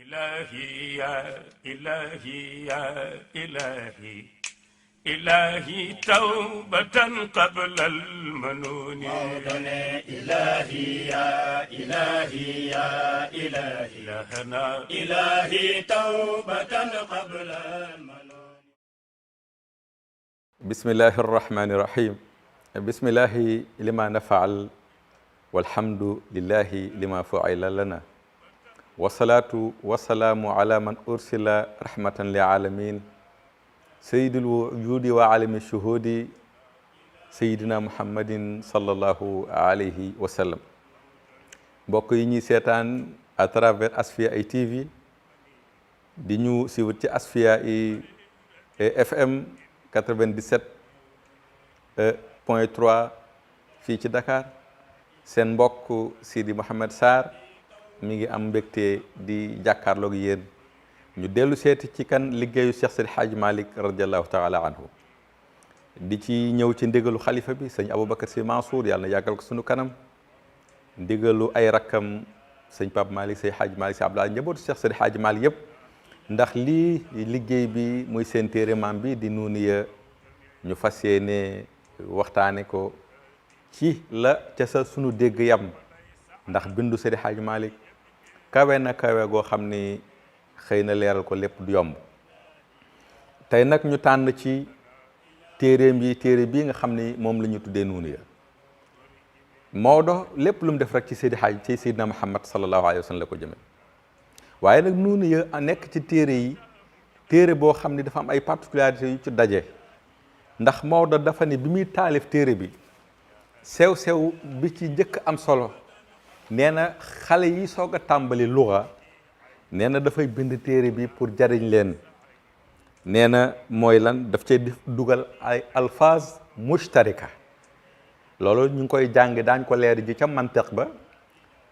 إلهي يا إلهي يا إلهي إلهي توبة قبل المنون إلهي يا إلهي يا إلهي إلهنا إلهي توبة قبل المنون. بسم الله الرحمن الرحيم. بسم الله لما نفعل والحمد لله لما فعل لنا والصلاة والسلام على من أرسل رحمة للعالمين سيد الوجود وعالم الشهود سيدنا محمد صلى الله عليه وسلم. mbokk yi ñuy seetaan à travers Asfiyahi TV di ñu suivre ci Asfiyahi FM 97.3 fii ci Dakar seen mbokk Sidi Mouhamed Sarr mi ngi am mbégte di jàkkaarloog yéen ñu dellu seeti ci kan liggéeyu Cheikh Seydi Hadji Malick radiallahu taala anhu di ci ñëw ci ndigalu xalifa bi sëñ Aboubacar Sy Mansour yàlla na yàggal ko sunu kanam, ndigalu ay rakkam sëñ Pape Malick Seydi Hadji Malick Sy Abdoulaye njabootu Cheikh Seydi Hadji Malick yëpp, ndax lii liggéey bi muy seen téere maam bi di Nuuniya ñu fas yéene waxtaane ko ci la ca sa sunu dégg yam, ndax bindu Seydi Hadji Malick kawe na kawe goo xam ni xëy na leeral ko lépp du yomb. tey nag ñu tànn ci téere bii nga xam ni moom la ñu tuddee Nuuniya. Maodo lépp lu mu def rek ci Seydina Muhammad sallallahu alayhi wa sallam la ko jëme, waaye nag Nuuniya nekk ci téere boo xam ni dafa am ay particularités yu ci daje, ndax Maodo dafa ni bi muy taalif téere bi sew-sew bi ci njëkk am solo, nee na xale yi soog a tàmbali luga, nee na dafay bind téere bi pour jariñ leen. nee na mooy lan, daf cay dugal ay alfaaz mushtarika. loolu ñu ngi koy jàng daañ ko leer ji ca mantiq ba.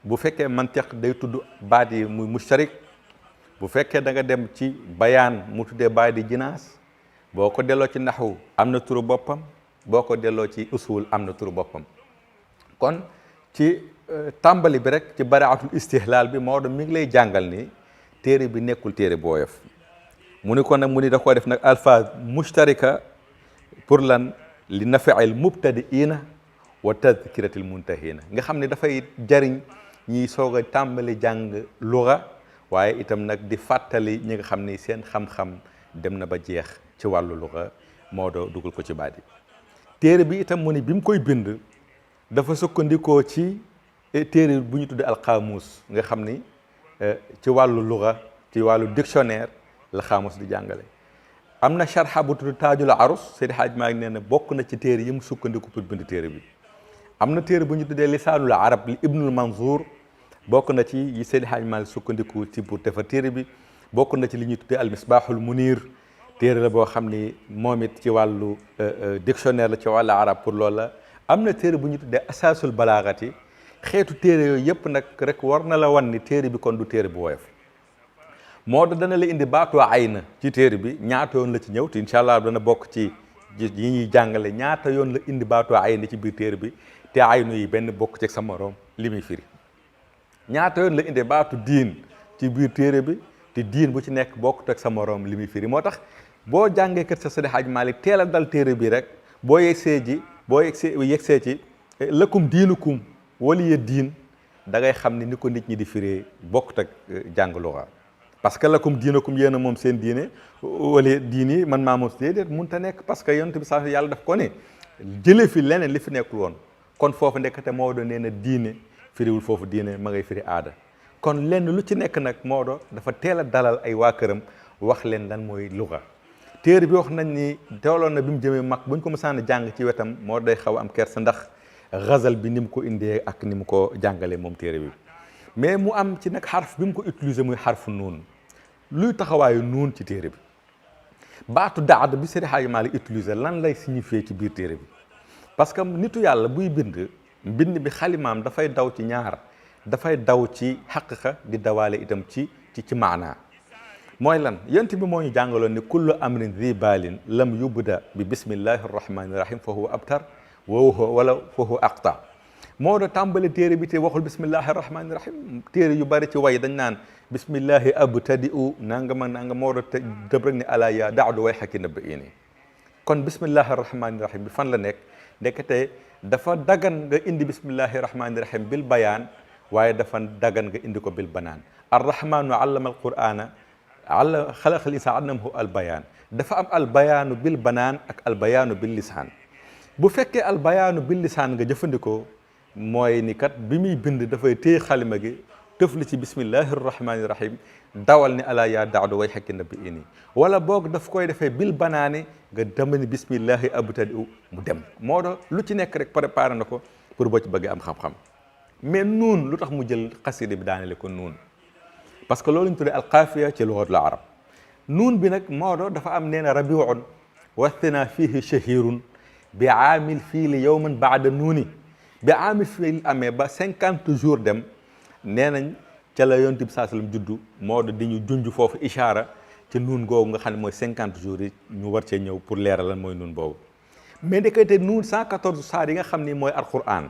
bu fekkee mantiq day tudd baat yi muy mushtarik, bu fekkee da nga dem ci bayaan mu tuddee baat di jinaas, boo ko delloo ci naxwu am na turu boppam, boo ko delloo ci usul am na turu boppam. kon ci tàmbali bi rek ci baraatul istihlaal bi Maodo mi ngi lay jàngal ni téere bi nekkul téere bu woyof. mu ni ko nag mu ni da koo def nag alfaaz mushtarika pour lan, li nafi'il mubtadi'ina wa tadkiratil muntahina, nga xam ne dafay jariñ ñiy soog a tàmbali jàng luga, waaye itam nag di fàttali ñi nga xam ni seen xam-xam dem na ba jeex ci wàllu luga. Maodo dugal ko ci baat yi. téere bi itam mu ni bi mu koy bind dafa sukkandikoo ci téere bu ñu tuddee alxaamuus, nga xam ni ci wàllu luga ci wàllu dictionnaire la xaamuus di jàngale. am na sharha bu tudd taajul arus, Seydi Hadji Malick nee na bokk na ci téere yi mu sukkandiku pour bind téere bi. am na téere bu ñu tuddee lisaanul arab li Ibnul Manzour, bokk na ci yi Seydi Hadji Malick sukkandiku ci pour defar téere bi. bokk na ci li ñuy tuddee al misbahul munir, téere la boo xam ni moom it ci wàllu dictionnaire la ci wàllu arab pour loolu la. am na téere bu ñu tuddee asaasul balaagati. xeetu téere yooyu yëpp nag rek war na la wan ni téere bi kon du téere bu woyof. Maodo dana la indi baatu ayna ci téere bi, ñaata yoon la ci ñëw te incha allah dana bokk ci yi ñuy jàngale ñaata yoon la indi baatu ayna ci biir téere bi, te aynu yi benn bokk ci sa morom li muy firi. ñaata yoon la indi baatu diin ci biir téere bi, te diin bu ci nekk bokkut ak sa morom li muy firi. moo tax boo jàngee kër sa Seydi Hadji Malick teel a dal téere bi rek, boo yegsee ci lakum diinukum waliya diin, da ngay xam ni ko nit ñi di firee bokkut ak jàng luga. parce que lakum diinukum yéen a moom seen diine, waliya diin yi man maa moom déedéet mënut a nekk, parce que yonent bi sax yàlla daf ko ne jëlee fi leneen li fi nekkul woon. kon foofu nekkate Maodo nee na diine firiwul foofu diine, ma ngay firi aada. kon lenn lu ci nekk nag Maodo dafa teel a dalal ay waa këram wax leen lan mooy luga. téere bi wax nañ ni teewloon na bi mu jëmee mag buñ ko mësaan a jàng ci wetam moo day xaw a am kersa, ndax ghazal bi ni mu ko indee ak ni mu ko jàngalee moom téere bi. mais mu am ci nag xarf bi mu ko utilisé muy xarfu nuun. luy taxawaayu nuun ci téere bi, baatu daad bi Seydi Hadji Malick utilisé lan lay signifier ci biir téere bi. parce que nitu yàlla buy bind bi xalimaam dafay daw ci ñaar, dafay daw ci xaqiqa di dawaale itam ci maanaa. mooy lan, yonent bi moo ñu jàngaloon ni kullu amrin zi baalin lam yubda bi bismillahi rahmani rahim fa huwa abtar fa huwa aqta. Maodo tàmbale téere bi te waxul bismillahi rahmaani rahim. téere yu bari ci way dañ naan bismillahi abtadi'u nangam ak nangam. Maodo te dëb rek ne ala yaa daadu way xakki nabba ini. kon bismillahi rahmaani rahim bi fan la nekk ndekete dafa dagan nga indi bismillahi rahmaani rahim bil bayaan waaye dafa dagan nga indi ko bil banaan. arrahmaanu allama alqur'ana alla xalaqal insaana allamahu albayaan. dafa am albayaanu bil banaan ak albayaanu bil lisaan. bu fekkee albayaanu bil lisaan nga jëfandikoo mooy ni kat bi muy bind dafay téye xalima gi tëfli ci bismillahi rahmaani rahim dawal ni ala yaa daadu way xakki nabbi ini. wala boog daf koy defee bil banaani nga dama ni bismillahi abtadi'u mu dem. moo tax lu ci nekk rek préparé na ko pour boo ci bëggee am xam-xam. mais nuun lu tax mu jël xasida bi daanele ko nuun parce que loolu ñu tuddee alqaafiya ci lugatul arab. nuun bi nag Maodo dafa am nee na rabiun wastina fihi shahirun bi aamil fiili yowman baada nuuni. bi aamil fiili amee ba 50 jours dem nee nañ ca la yonent bi saa sallam juddu. Maodo di ñu junj foofu ishaara ci nuun googu nga xam ne mooy 50 jours yi ñu war cee ñëw pour leeral lan mooy nuun boobu. mais ndekete nuun 114 saar yi nga xam ni mooy alquran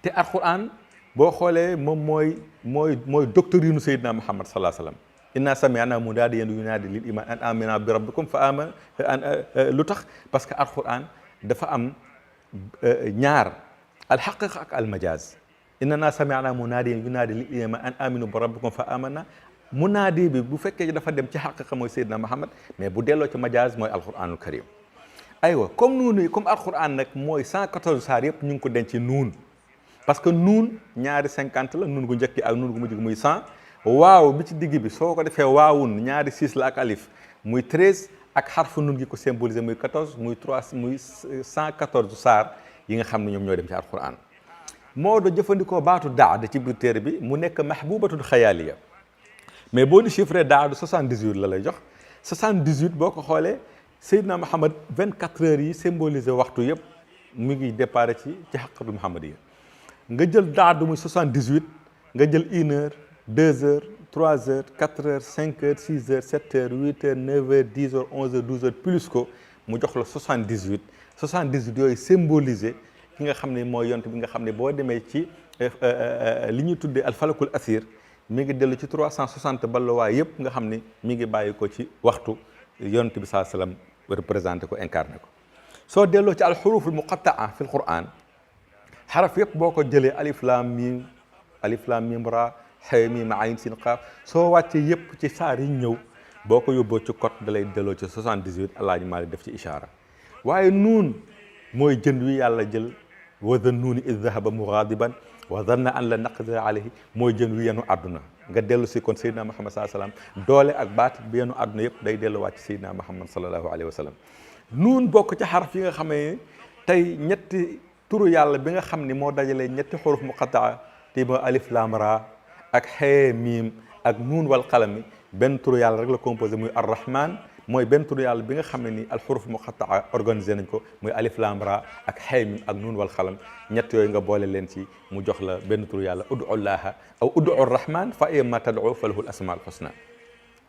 te alquran boo xoolee moom mooy doctrine Seydina Muhammad sallallahu alayhi wa sallam. inna sami'na munaadiyan yunaadi lil iman an amina bi rabbikum fa amana lu tax parce que alquran dafa am ñaar alxaqiqa ak almajaaz. inna sami'na munaadiyan yunaadi lil iman an aminu bi rabbikum fa amana. munaadi bi bu fekkee dafa dem ci xaqiqa mooy Seydina Muhammad mais bu delloo ci majaaz mooy alquranul karim. aywa comme nuun comme alquran nag mooy 114 saar yëpp ñu ngi ko denc nuun parce que nuun ñaari 50 la nuun gu njëkk ak nuun gu mujj muy 100. waaw bi ci digg bi soo ko defee waawun ñaari 6 la ak alif muy 13 ak xarfu nun gi ko symbolisé muy 14 muy 3 muy 114 saar yi nga xam ne ñoom ñoo dem ci alquran. Maodo jëfandikoo baatu daad ci biir téere bi mu nekk mahbubatul xayaaliya mais boo di chiffré daadu 78 la lay jox. 78 boo ko xoolee Seydina Muhammad 24 heures yi symbolisé waxtu yëpp mu ngi déparé ci xaqatul muhammadiya. nga jël daadu muy 78 nga jël 1 heure 2 heures 3 heures 4 heures 5 heures 6 heures 7 heures 8 heures 9 heures 10 heures 11 heures 12 heures plus ko mu jox la 78 yooyu symbolisé ki nga xam ne mooy yont bi nga xam ne boo demee ci li ñuy tuddee alfalakul asir mi ngi dellu ci 360 balluwaay yëpp nga xam ne mi ngi bàyyi ko ci waxtu yont bi saa sallam représenté ko incarné ko. soo delloo ci alxuruful muqattaa fi alquran xaraf yëpp boo ko jëlee alif lam mim ra xëy mi ma ayin sin xaaf soo wàccee yëpp ci saar yi ñëw boo ko yóbboo ci code da lay delloo ci 78 alaaji Maalik def ci ishaara. waaye nuun mooy jën wi yàlla jël wa zannuuni iz zahaba mughadiban wa zanna an la naqdira alayhi mooy jën wi yenu àdduna nga dellu si kon Seydina Muhammad sallallahu alayhi wa sallam doole ak baat bi yenu àdduna yëpp day dellu wàcc Seydina Muhammad sallallahu alayhi wa sallam. nuun bokk ci xaraf yi nga xamee tey ñetti turu yàlla bi nga xam ni moo dajalee ñetti xuruf muqattaa te ba alif lam ra ak xee miim ak nuun wal qalami benn turu yàlla rek la composé muy arrahman mooy benn turu yàlla bi nga xam ne ni alxuruf muqattaa organisé nañ ko muy alif lam ra ak xee miim ak nuun wal qalam ñett yooyu nga boole leen ci mu jox la benn turu yàlla udu llaha aw udu rahman fa ayma tad'u falahu al asmaul husna.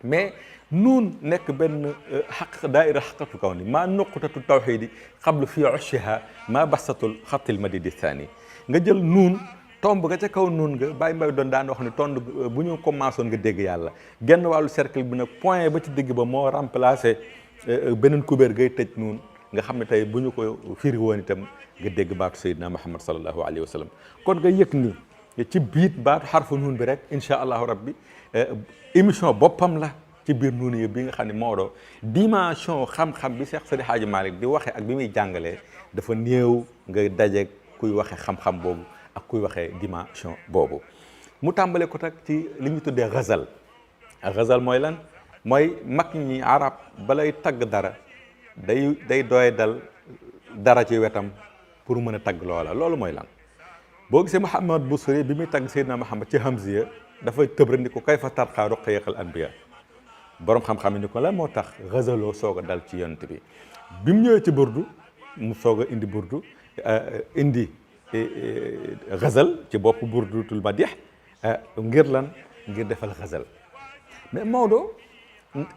mais nuun nekk benn xaq daaira xaqatu kaw ni maa nuqtatu tawxidi xablu fii ushiha maa basatul xatil madidi thani nga jël nuun tomb nga ca kaw nuun nga bàyyi mbay doon daan wax ni tond bu ñu commencé woon nga dégg yàlla genn wàllu cercle bi nag point ba ci digg ba moo remplacé beneen kubéer ngay tëj nuun nga xam ne tey bu ñu ko firi woon itam nga dégg baatu Seydina Muhammad sallallahu alayhi wa sallam. kon nga yëg ni ci biit baatu xarfu nuun bi rek incha allahu rabbi émission boppam la ci biir nuun yi bi nga xam ne Maodo dimension xam-xam bi Seex Seydi Hadji Malick di waxe ak bi muy jàngalee dafa néew nga daje kuy waxe xam-xam boobu ak kuy waxee dimension boobu. mu tàmbale ko tak ci li ñu tuddee ghazal. ghazal mooy lan mooy mag ñi arab balay tagg dara day doy dal dara ci wetam pour mën a tagg loola loolu mooy lan. boo gisee Muhammad Busiri bi muy tagg Seydina Muhammad ci Hamziya dafay tëb rek ni ko kayfa tarqaa ruqyatal anbiya borom xam-xam yi ni ko lan moo tax ghazaloo soog a dal ci yonent bi mu ñëwee ci burdu mu soog a indi burdu indi ghazal ci bopp burdutul madih ngir lan ngir defal ghazal. mais Maodo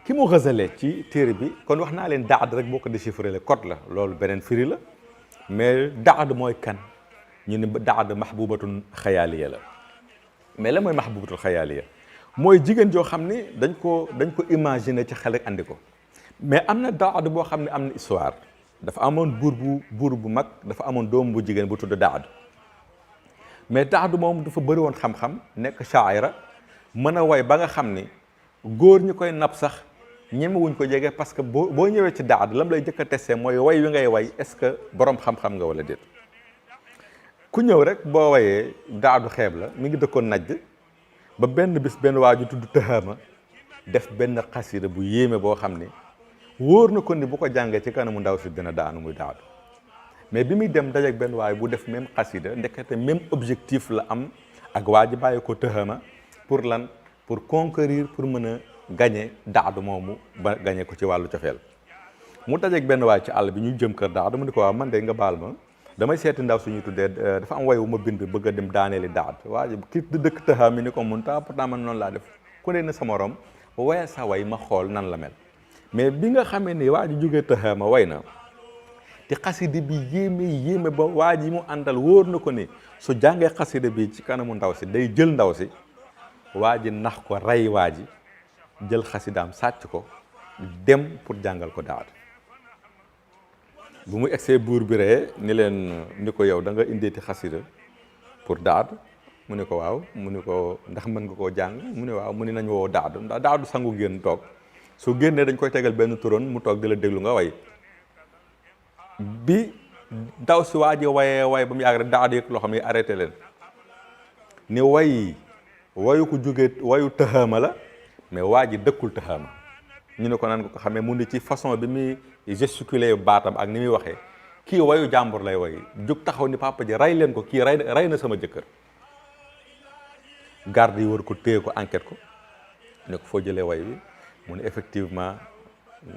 ki mu ghazalee ci téere bi kon wax naa leen daad rek boo ko déchiffré le code la loolu beneen firi la mais daad mooy kan ñu ne daad mahbubatun xayaaliya la. mais la mooy mahbubatul xayaaliya mooy jigéen joo xam ni dañ ko imaginer ci xel ak andi ko. mais am na daad boo xam ne am na histoire. dafa amoon buur bu mag dafa amoon doom bu jigéen bu tudd daad. mais daad moom dafa bëri woon xam-xam nekk shaa'ira mën a way ba nga xam ni góor ñi koy nab sax ñemewuñ ko jege parce que boo ñëwee ci daad lam lay jëkk a testé mooy way wi ngay way est-ce que borom xam-xam nga wala déet. ku ñëw rek boo wayee daadu xeeb la mi ngi dëkkoon Najd ba benn bis benn waaju tudd Tahaama def benn xasida bu yéeme boo xam ni wóor na ko ni bu ko jàngee ci kanamu ndaw si dina daanu muy daadu. mais bi muy dem dajeeg benn waay bu def même xasida ndekete même objectif la am ak waa ji bàyyi ko Tahaama pour lan pour conquérir pour mën a gagner daadu moomu ba gagner ko ci wàllu cofeel. mu dajeeg benn waay ci àll bi ñu jëm kër daadu mu ni ko waaw man de nga baal ma damay seeti ndaw suñu tuddee dafa am way wu ma bind bëgg a dem daaneeli daad waa ji ki dëkk Tahaama ni ko mun ta pourtant man noonu laa def ku ne na sa morom wayal sa way ma xool nan la mel. mais bi nga xamee ni waa ji jógee Tahaama way na te xasida bi yéeme ba waa ji mu àndal wóor na ko ni su jàngee xasida bi ci kanamu ndaw si day jël ndaw si waa ji nax ko rey waa ji jël xasidaam sàcc ko dem pour jàngal ko daad. bu mu egsee buur bi ree ni leen ni ko yow da nga indeeti xasida pour daad mu ne ko waaw mu ne ko ndax mën nga koo jàng mu ne waaw mu ne nañ woo daadu ndax daadu sangu génn toog su génnee dañ koy tegal benn turon mu toog di la déglu nga way. bi ndaw si waa ji way ba mu yàgg rek daadu yëg loo xam ne arrêté leen ni wayu ko jógee wayu Tahaama la mais waa ji dëkkul Tahaama. ñu ne ko nan nga ko xamee mu ni ci façon bi muy gesticuler baatam ak ni muy waxee kii wayu jàmbur lay way jóg taxaw ni papa ji rey leen ko kii rey na sama jëkkër. garde yi war ko téye ko enquête ko ne ko foo jëlee way bi mu ne effectivement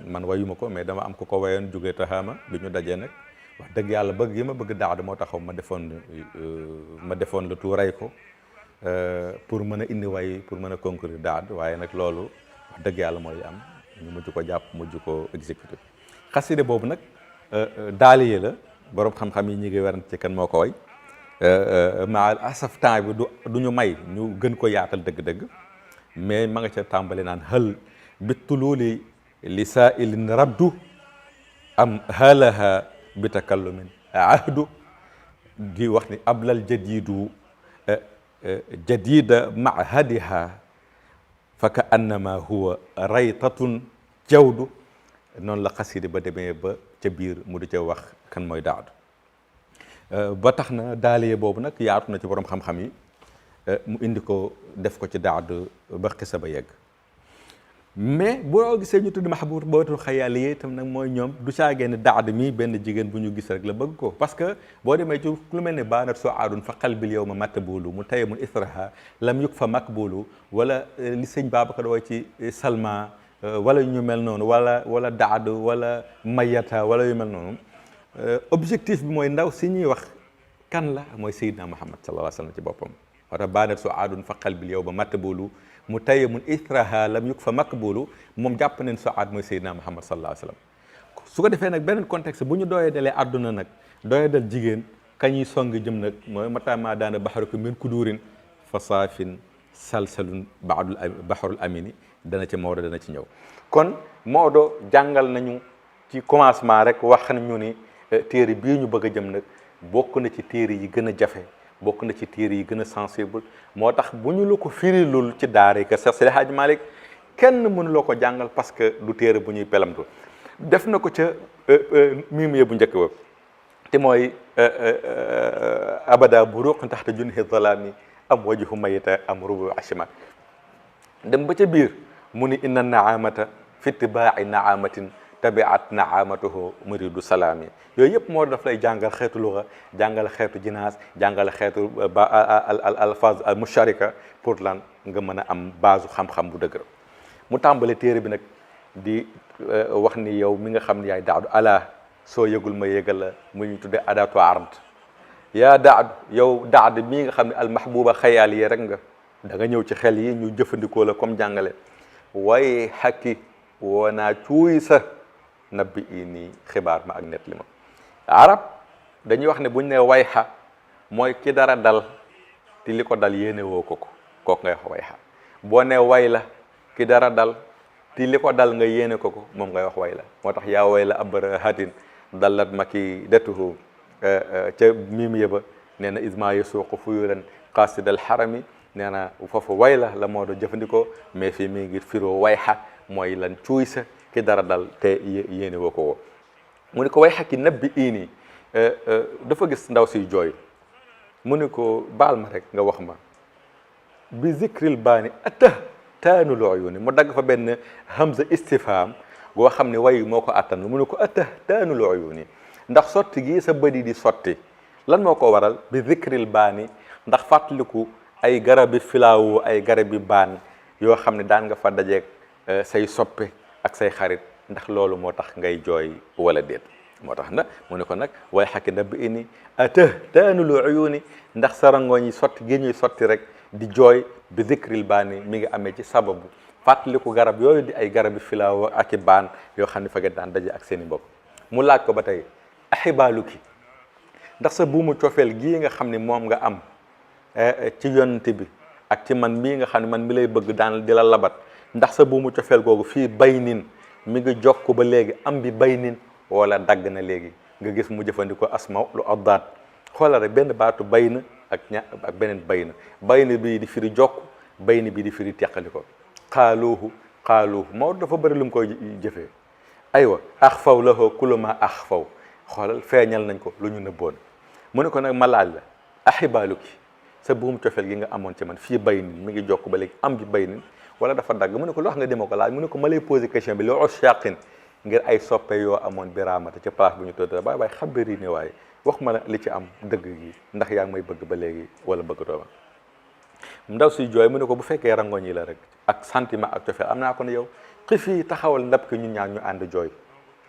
man wayuma ko mais dama am ko wayoon jógee Tahaama bi ñu dajee nag wax dëgg yàlla bëgg yi ma bëgg daadu moo taxaw ma defoon le tout rey ko pour mën a indi way pour mën a concourir daad waaye nag loolu wax dëgg yàlla mooy am ñu mujj ko jàpp mujj ko exécuté. xaside boobu nag daaliye la borom xam-xam yi ñi ngi werante ci kan moo ko way maal asaf temps bi du ñu may ñu gën ko yaatal dëgg-dëgg mais ma nga ca tàmbali naan hal bituluuli li saailin raddu am halaha bi takallumin ahdu di wax ni ablal jadidu jadida mahadiha fa ka annama huwa raytatun jawdu noonu la xaside ba demee ba ca biir mu di ca wax kan mooy daadu. ba tax na daaliye boobu nag yaatu na ci borom xam-xam yi mu indi ko def ko ci daadu ba xisa ba yegg. mais boo gisee ñu tudd mahbubatul xayaaliya itam nag mooy ñoom du caagee ne daad mi benn jigéen bu ñu gis rek la bëgg ko parce que boo demee ci lu mel ne baanat soo aadun fa qalbil yawma matbulu mu taye mun israha lam yuk fa makbulu wala li sëñ Babacar wooy ci salma wala ñu mel noonu wala daad wala mayata wala yu mel noonu objectif bi mooy ndaw si ñuy wax kan la mooy Seydina Muhammad sallallahu alayhi wa sallam ci boppam moo tax baanat soo aadun fa qalbil yawma matbulu mu taye mun israha lam yuk fa makbulu moom jàpp nañ Saad mooy Seydina Muhammad sallallahu alayhi wa sallam. su ko defee nag beneen contexte bu ñu doyee dalee àdduna nag doyee dal jigéen kañuy song jëm nag mooy matama daana baxaruko min kudurin fa saafin salsalun baxarul amini dana ci Maodo dana ci ñëw. kon Maodo jàngal nañu ci commencement rek wax nañu ni téere bii ñu bëgg a jëm nag bokk na ci téere yi gën a jafe bokk na ci téere yi gën a sensible moo tax bu ñu la ko firilul ci daara yi que Seex Seydi Hadji Malick kenn mënuloo ko jàngal parce que du téere bu ñuy pelamtu def na ko ca miimiye bu njëkk ba te mooy abada buruq taxta junhi zalaami am wajhu mayita am rubu ashimat dem ba ca biir mu ni inna naamata fi tibaa'i naamatin tabiat naamatuhu muridu salaami yooyu yëpp moo daf lay jàngal xeetu luga jàngal xeetu jinaas jàngal xeetu al alfaz al musharika pour lan nga mën a am base xam-xam bu dëgër mu tàmbale téere bi nag di wax ni yow mi nga xam ne yaay daadu ala soo yëgul ma yëgal la mu ñu tuddee adatu ard yaa daadu yow daad mii nga xam ne al mahbuba xayaal yi rek nga da nga ñëw ci xel yi ñu jëfandikoo la comme jàngale waaye xakki woo naa cuuy sa nabbi nii xibaar ma ak net li ma arab dañuy wax ne buñ ne wayxa mooy ki dara dal ti li ko dal yéene woo ko kooku ngay wax wayxa boo ne way la ki dara dal ti li ko dal nga yéene ko moom ngay wax way la moo tax yaa way la abrahatin dallat maki detuhu ca mim yëba nee na isma yasuuqu fuyulan qasidal xarami nee na foofu way la moo do jëfandikoo mais fii mi ngi firoo wayxa mooy lan cuuy sa ki dara dal te yéene woo ko mu ni ko wayxa ki nabbi iini dafa gis ndaw siy jooy mu ni ko baal ma rek nga wax ma bi zikril baani atah taanul uyuni mu dagg fa benn hamza istifham goo xam ne way moo ko attan mu ni ko atah taanul uyuni ndax sotti gi sa bëdi di sotti lan moo ko waral bi zikril baani ndax fàttaliku ay garabi filaawu ay garabi baan yoo xam ne daan nga fa dajeeg say soppe ak say xarit ndax loolu moo tax ngay jooy wala déet moo tax na mu ne ko nag way xakki nabbi ini atah taanul uyuni ndax sa rangooñ yi sotti gi ñuy sotti rek di jooy bi zikril baani mi ngi amee ci sababu fàttaliku garab yooyu di ay garabi filaawu ak i baan yoo xam ne fa nga daan daje ak seen i mbokk mu laaj ko ba tey ahibaaluki ndax sa buumu cofeel gii nga xam ne moom nga am ci yonent bi ak ci man mii nga xam ne man mi lay bëgg daan di la labat ndax sa buumu cofeel googu fii baynin mi ngi jokk ba léegi am bi baynin wala dagg na léegi nga gis mu jëfandikoo asma lu addaat xoolal rek benn baatu bayna ak beneen bayna bii di firi jokk bayna bii di firi teqaliko xaaluuhu moo dafa bëri lu mu koy jëfee aywa axfaw lahu kullu ma axfaw xoolal feeñal nañ ko lu ñu nëbboon mu ne ko nag ma laaj la ahibaaluki sa buum cofeel gi nga amoon ci man fii baynin mi ngi jokk ba léegi am bi baynin wala dafa dagg mu ne ko loo xam nga dema ko laaj mu ne ko ma lay posé question bi loo shaqin ngir ay soppe yoo amoon bi raamata ci place bu ñu tëdd baay xabari ne waaye wax ma la li ci am dëgg gi ndax yaa ngi may bëgg ba léegi wala bëggatoo ma ndaw si jooy mu ne ko bu fekkee rangoñ yi la rek ak sentiment ak cofeel am naa ko ne yow xifii taxawal ndab ki ñun ñaar ñu ànd jooy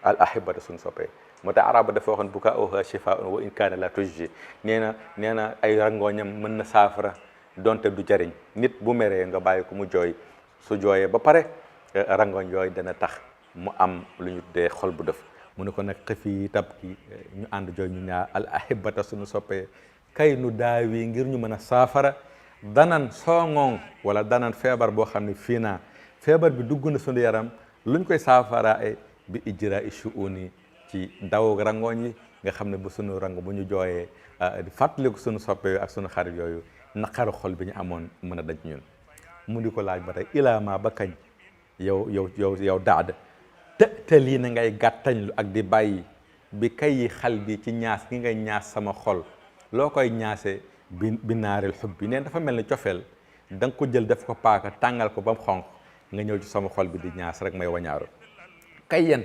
al ahibata suñu soppee moo tax araba dafa waxoon bukaa'uhaa shifaa'un wa in kaana la tujzi nee na ay rangooñam mën na saafara donte du jariñ nit bu meree nga bàyyi ko mu jooy su jooyee ba pare rangooñ yooyu dana tax mu am lu ñu dee xol bu def mu ne ko nag xëfi tab ki ñu ànd jooy ñu ñaar al ahibata suñu soppee kay nu daawi ngir ñu mën a saafara danan soongoŋ wala danan feebar boo xam ne fii naa feebar bi dugg na suñu yaram luñ koy saafara bi ijraa shu'uni ci daw rangooñ yi nga xam ne bu sunu rango bu ñu jooyee di fàttaliku sunu soppe yooyu ak sunu xarit yooyu naqaru xol bi ñu amoon mën a daj ñun mu di ko laaj ba tey ilaama ba kañ yow daad te lii na ngay gàttañlu ak di bàyyi bi kay yi xal bi ci ñaas gi ngay ñaas sama xol loo koy ñaasee bi naaril xub bi neen dafa mel ni cofeel da nga ko jël def ko paaka tàngal ko ba mu xonq nga ñëw ci sama xol bi di ñaas rek may wañaaru kay yen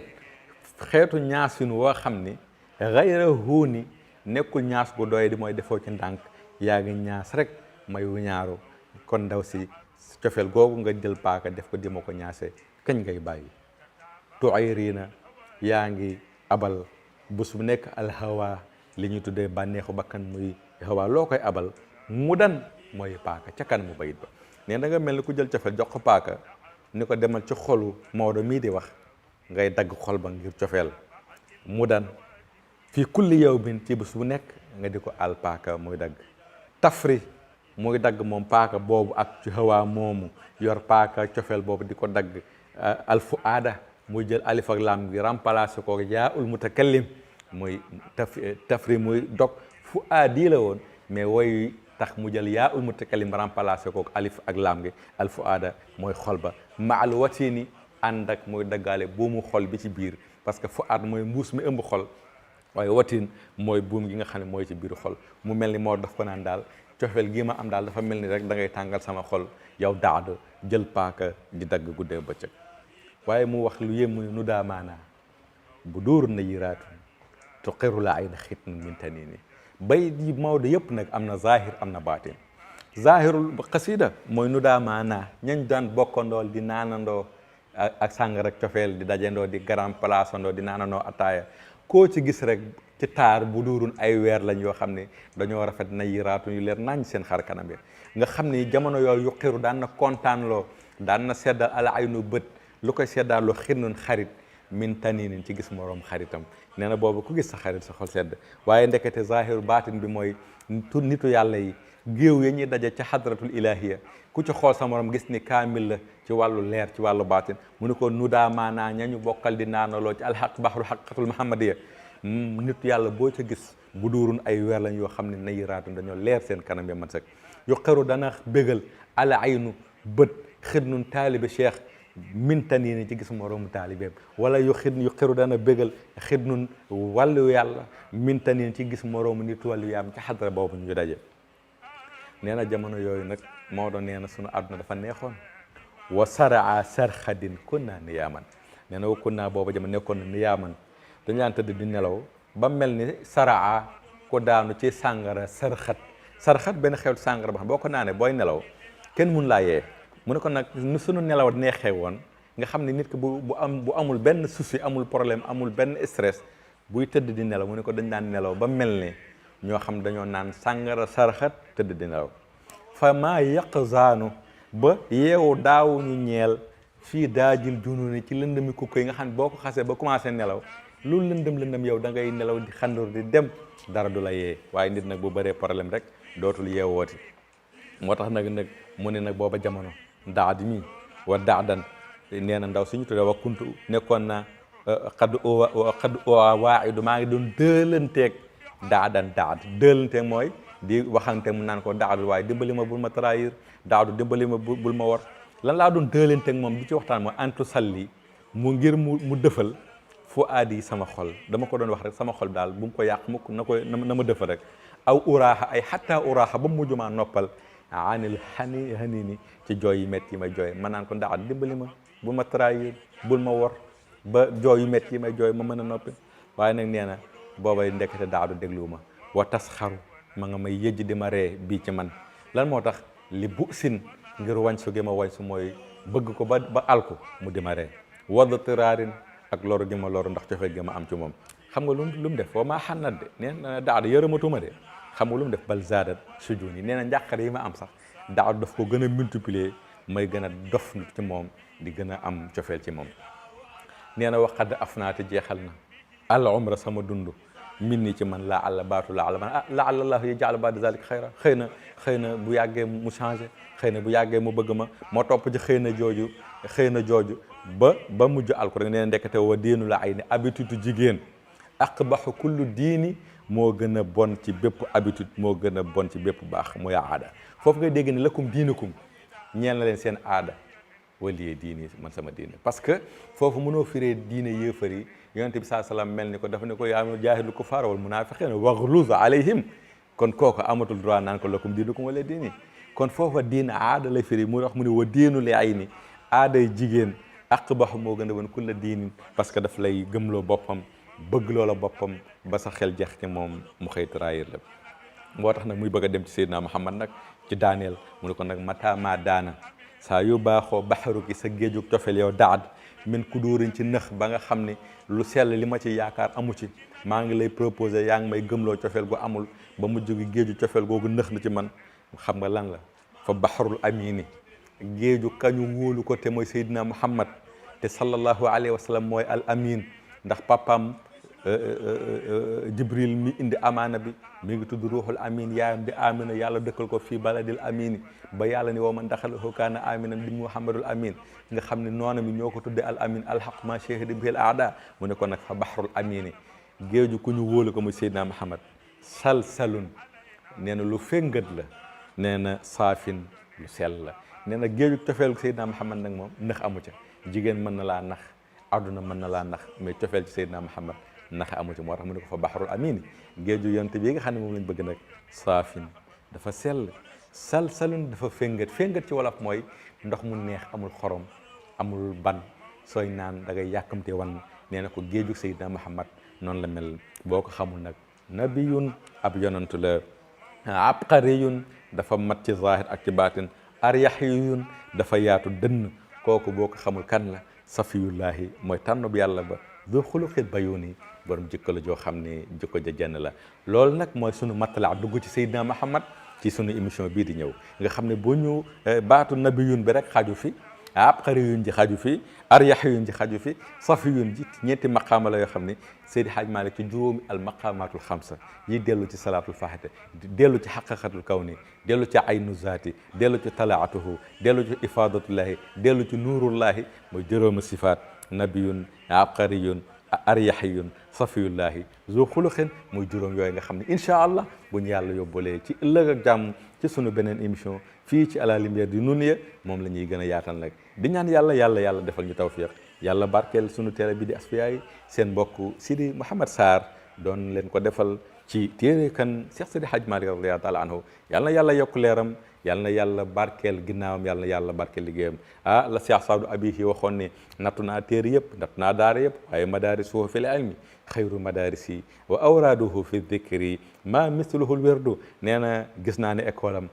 xeetu ñaasin woo xam ni xayra huuni nekkul ñaas gu doy di mooy defoo ci ndànk yaa ngi ñaas rek may wañaaru kon ndaw si cofeel googu nga jël paaka def ko di ma ko ñaasee kañ ngay bàyyi tuayriina yaa ngi abal bés bu nekk alhawa li ñuy tuddee bànneexu bakkan muy hawa loo koy abal mu dan mooy paaka ca kan mu bayit ba nee da nga mel ni ku jël cofeel jox ko paaka ni ko demal ci xolu Maodo mii di wax ngay dagg xol ba ngir cofeel mu dan fii kulli yawmin ci bés bu nekk nga di ko al paaka muy dagg tafri muy dagg moom paaka boobu ak ci hawa moomu yor paaka cofeel boobu di ko dagg alfu aada muy jël alif ak lam gi remplacé ko yaa ul mutakallim muy tafri muy dog fu aadi la woon mais woy tax mu jël yaa ul mutakallim remplacé ko alif ak lam gi alfu aada mooy xol ba maal watini ànd ak muy daggaale buumu xol bi ci biir parce que fu aad mooy mbuus mi ëmb xol waaye watin mooy buum gi nga xam ne mooy ci biir xol mu mel ni moo daf ko naan daal cofeel gii ma am daal dafa mel ni rek da ngay tàngal sama xol yow daad jël paaka di dagg guddee bëccëg waaye mu wax lu yem nu daa maanaa bu dóor na yiraatu tuqiru la ay na xit min tanini bay di Maodo yëpp nag am na zahir am na baatin zahirul xasida mooy nu daa maanaa ñañ daan bokkandool di naanandoo ak sàng rek cofeel di dajandoo di grand place andoo di naanandoo ataaya koo ci gis rek ci taar bu duurun ay weer lañ yoo xam ne dañoo rafet na yiraatu yu leer nañ seen xar kanam yi nga xam ni jamono yooyu yuqiru daan na kontaan loo daan na seddal ala ay nu bët lu koy seddaaloo xirnun xarit min taninin ci gis moroom xaritam nee na boobu ku gis sa xarit sa xol sedd waaye ndekete zahiru baatin bi mooy nitu yàlla yi géew ya ñuy daje ca hadratul ilahiya ku ci xool sa morom gis ni kaamil la ci wàllu leer ci wàllu baatin mu ne ko nudaa maanaa ñañu bokkal di naanaloo ci alxaq baxru xaqatul muhammadiya nit yàlla boo ca gis bu duurun ay weer lañ yoo xam ne nayiraatun dañoo leer seen kanam ya man sek yu xeru dana bégal ala aynu bët xidnun taalibe cheikh min tanini ci gis moroomu taalibeem wala yu xiru dana bégal xidnun wàllu yàlla min tanini ci gis moroomu nit wàllu yaam ci xadra boobu ñu daje nee na jamono yooyu nag Maodo nee na sunu àdduna dafa neexoon wa saraa sarxadin kunna niyaaman nee na wa kunna booba jamono nekkoon na niyaaman dañu daan tëdd di nelaw ba mel ni saraa ko daanu ci sàngara sarxat benn xeetu sàngara ba xam boo ko naanee booy nelaw kenn mun laa yee mu ne ko nag nu sunu nelaw neexee woon nga xam ne nit ki bu amul benn souci amul problème amul benn stress buy tëdd di nelaw mu ne ko dañ daan nelaw ba mel ni ñoo xam dañoo naan sàngara sarxat tëdd di nelaw fa maa yaqzaanu ba yeewu daawuñu ñeel fii daajil jununi ci lëndëmi kukko yi nga xam ne boo ko xasee ba commencé nelaw loolu lëndëm yow da ngay nelaw di xandur di dem dara du la yee waaye nit nag bu bëree problème rek dootul yeewooti moo tax nag mu ne nag booba jamono daad mi wa daadan nee na ndaw suñu tuddee wa kuntu nekkoon na xad waaxidu maa ngi doon dëlanteeg daad dëlanteeg mooy di waxante mu naan ko daadu waaye dimbali ma bul ma trahir daadu dimbali ma bul ma war lan laa doon dëlanteeg moom di ci waxtaan mooy antu salli mu ngir mu dëfal fu aadi sama xol dama ko doon wax rek sama xol daal bu mu ko yàq mukk na ma dëfal rek aw uraaxa ay xatta uraaxa ba mu mujj maa noppal anil xani ci jooy yu métti yi may jooy ma naan ko ndax dimbali ma bul ma trahir bul ma wor ba jooy yu métti yi may jooy ma mën a noppi waaye nag nee na boobay ndekete daadu dégluwu ma wa tas xaru ma nga may yëjj di ma ree bii ci man lan moo tax li bu sin ngir wañsu gi ma wañsu mooy bëgg ko ba alku mu di ma ree wadd tiraarin ak loru gi ma loru ndax cofeel gi ma am ci moom xam nga lu mu def foo maa xannat de nee na daadu yërëmatuma de xam nga lu mu def bal zaadat sujun yi nee na njàqare yi ma am sax daadu daf ko gën a multiplier may gën a dof ci moom di gën a am cofeel ci moom nee na waxad afnaate jeexal na al umra sama dund min ni ci man laa àlla baatu laa àlla man laa àlla allah yaj'al ba'da zalika xayra xëy na bu yàggee mu changé xëy na bu yàggee mu bëgg ma moo topp ci xëy na jooju ba mujj alko rek nee na ndekete wa diinu la ay ne habitude jigéen aqbaxu kullu diini moo gën a bon ci bépp habitude moo gën a bon ci bépp baax mooy aada foofu ngay dégg ne lakum diinukum ñeel na leen seen aada waliyee diini man sama diine parce que foofu mënoo firee diine yéefar yi yonent bi saa salaam mel ni ko dafa ne ko yaa jaahidul kuffaar wal munaafiqiin waghluz alayhim kon kooku amatul droit naan ko lakum diinukum wala diini kon foofa diine aada lay firi mu wax mu ne wa diinu li ay ni aaday jigéen aqbaxu moo gën a bon kulla diinin parce que daf lay gëmloo boppam bëgg loola boppam ba sa xel jeex ci moom mu xëy trahir la moo tax nag muy bëgg a dem ci Seydina Muhammad nag ci daaneel mu ne ko nag mataamaa daana saa yu baaxoo baxaru ki sa géejug cofeel yow daad min ku dóoriñ ci nëx ba nga xam ne lu sell li ma ci yaakaar amu ci maa ngi lay proposé yaa ngi may gëmloo cofeel gu amul ba mujj gi géeju cofeel googu nëx na ci man xam nga lan la fa baxarul amini géeju kañu wóolu ko te mooy Seydina Muhammad te sallallahu alayhi wa sallam mooy al amin ndax papaam Jibril mi indi amaana bi mi ngi tudd ruuxul amin yaayam di amina yàlla dëkkal ko fii baladil amini ba yàlla ni woo man daxalahu kaana aminan di muhammadul amin nga xam ne noona mi ñoo ko tudde al amin alhaq ma shahida bihil aada mu ne ko nag fa bahrul amini géeju ku ñu wóolu ko muy Seydina Muhammad salsalun nee na lu fengat la nee na saafin lu sell la nee na géeju cofeel Seydina Muhammad nag moom nax amu ca jigéen mën na laa nax àdduna mën na laa nax mais cofeel ci Seydina Muhammad nax amu ci moo tax mu ne ko fa bahrul amini géeju yonte bi nga xam ne moom lañ bëgg nag saafin dafa sell salsalun dafa fengat ci wolof mooy ndox mu neex amul xorom amul ban sooy naan da ngay yàkkamte wan nee na ko géeju Seydina Muhammad noonu la mel boo ko xamul nag nabiyun ab yonantu la abqariyun dafa mat ci zahir ak ci baatin aryaxiyun dafa yaatu dënn kooku boo ko xamul kan la safiyullahi mooy tànnub yàlla ba du xuluqil bayuni borom jikko la joo xam ne jikko ja jenn la loolu nag mooy sunu mattala dugg ci Seydina Muhammad ci sunu émission bii di ñëw nga xam ne bu ñu baatu nabiyun bi rek xaaju fi abqariyun ji xaju fi aryaxiyun ji xaju fi safiyun ji ñeenti maqaama la yoo xam ni Seydi Hadj Malick ci juróomi al maqamatul xamsa yi dellu ci salaatul faxite dellu ci xaqiqatul kawni dellu ci aynu zaati dellu ci talaatuhu dellu ci ifadatullahi dellu ci nuurullahi mooy juróomi sifaat nabiyun abqariyun aryaxiyun safiyullahi zo xuluxin muy juróom yooyu nga xam ne incha allah bu ñu yàlla yóbbalee ci ëllëg ak jàmm ci sunu beneen émission fii ci à la lumière du Nouniya moom la ñuy gën a yaatal nag di ñaan yàlla defal ñu tawfiq yàlla barkeel sunu télé bi di Asfiyahi seen mbokk Sidi Mouhamed Sarr doon leen ko defal ci téere kan Cheikh Sidi Hadj Malick radiyallahu taala anhu yàlla na yàlla yokk leeram yàlla na yàlla barkeel ginnaawam yàlla na yàlla barkeel liggéeyam la Cheikh Saadu Abihi waxoon ne nattu naa téere yëpp nattu naa daara yëpp waaye madaarisuhu fil ilmi xayru madaarisi wa awraaduhu fi dikri ma misluhul werdu nee na gis naa ne école am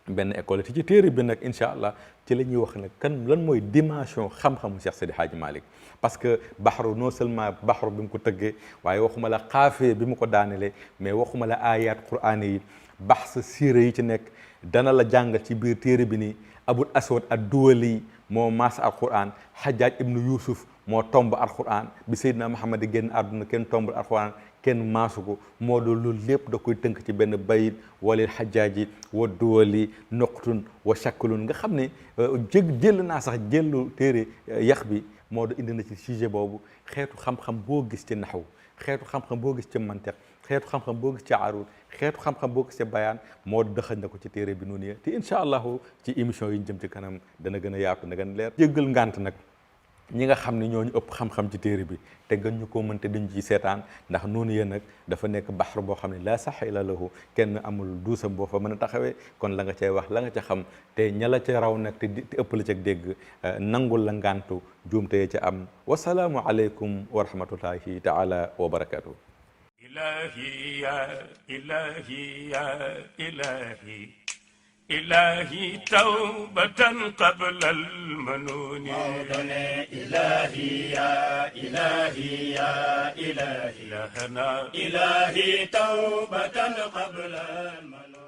benn école ti ci téere bi nag incha allah ci la ñuy wax nag kan lan mooy dimension xam-xamu Cheikh Sidi Hadji Malick parce que baxru non seulement baxru bi mu ko tëggee waaye waxuma la xaafee bi mu ko daanelee mais waxuma la ayat qur'ani yi bax sa siira yi ci nekk dana la jàngal ci biir téere bi nii abul aswad ad duwali moo maas alquran Hajjaj ibnu Yusuf moo tomb alquran bi Seydina Muhammad di génn àdduna kenn tombul alquran kenn maasu ko moo doon loolu lépp da koy tënk ci benn bayit walil Hajjaaji wa duwali noqtun wa shakkulun nga xam ne jël naa sax jëllu téere yax bi moo do indi na ci sujet boobu xeetu xam-xam boo gis ci naxwu xeetu xam-xam boo gis ci mantiq xeetu xam-xam boo gis ci arud xeetu xam-xam boo gis ci bayaan moo dëxañ na ko ci téere bi Nouniya te incha allahu ci émission yi ñu jëm ci kanam dana gën a yaatu na gën a leer jéggal ngant nag ñi nga xam ne ñooñu ëpp xam-xam ci téere bi te gën ñu ko mënte duñ ci seetaan ndax Nouniya nag dafa nekk baxar boo xam ne laa sax ila lahu kenn amul duusam boo fa mën a taxawee kon la nga cay wax la nga ca xam te ña la ca raw nag te ëpp la ca dégg nangul la ngantu juumte ca am wasalaamu aleykum wa rahmatullahi taala wa barakatuh ilahi ya ilahi ya ilahi إلهي توبة قبل المنون إلهي يا إلهي يا إلهي إلهنا إلهي توبة قبل المنون